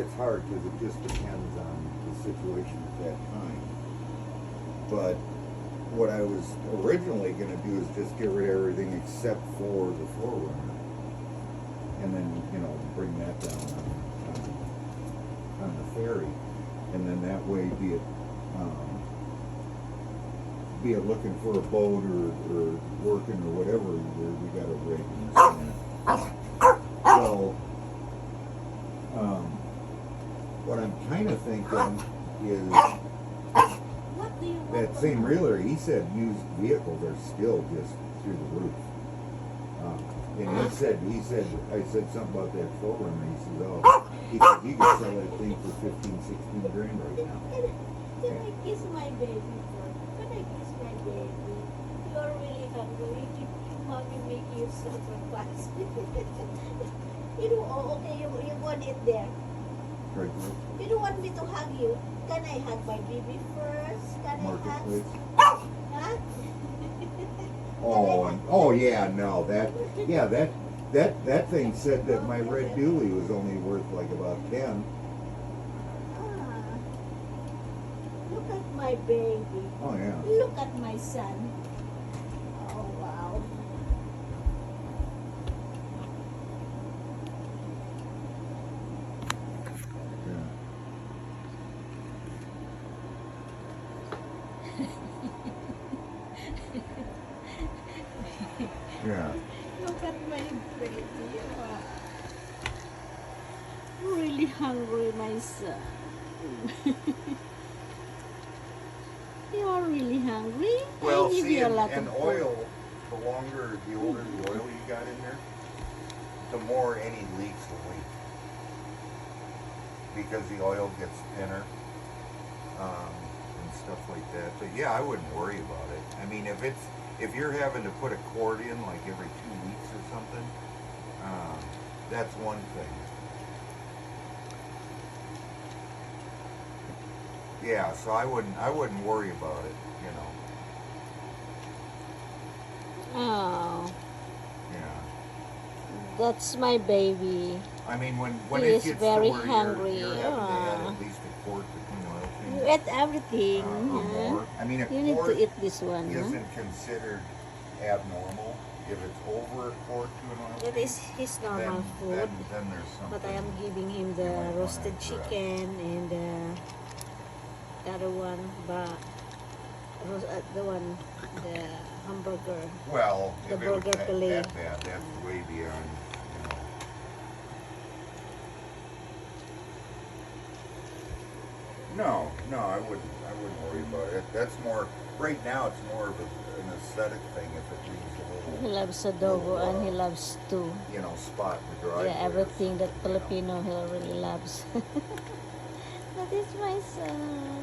it's hard because it just depends on the situation at that time. But what I was originally going to do is just get rid of everything except for the 4Runner, and then bring that down on the ferry, and then that way, be it looking for a boat or working or whatever, we got a rig. So what I'm kind of thinking is that same realtor, he said used vehicles are still just through the roof. And I said something about that 4Runner. He said, you can sell that thing for 15-16 grand right now. Can I kiss my baby first? Can I kiss my baby? You're really hungry. Mommy make you super fast. Okay, you want it there. Right. You don't want me to hug you. Can I hug my baby first? Can I hug? Huh? Oh yeah, no, that thing said that my red dually was only worth like about 10. Look at my baby. Oh yeah. Look at my son. Oh wow. Yeah. Look at my baby. I'm really hungry, my son. You are really hungry? Well, I give see, you a lot and of oil, the older the oil you got in there, the more any leaks will leak. Because the oil gets thinner, and stuff like that. But yeah, I wouldn't worry about it. I mean, if you're having to put a cord in like every 2 weeks or something, that's one thing. Yeah, so I wouldn't worry about it, Oh, Yeah. that's my baby. I mean, when He it is gets very to where hungry. you're having to add at least a quart to clean oil You change, ate everything. or Huh? more. I mean, a You need quart to eat this one. Huh? isn't considered abnormal. If it's over a quart to an oil That change, is his normal food. then there's something. But I am giving him the you might wanna roasted address. chicken and the other one, but the hamburger. Well, the if it was burger fillet. that bad, that's way beyond, No, I wouldn't worry about it. That's more, right now it's more of an aesthetic thing if it leaves a He little, loves adobo and he loves stew. spot in the driveway. Yeah, everything that Filipino he really loves. That is my son.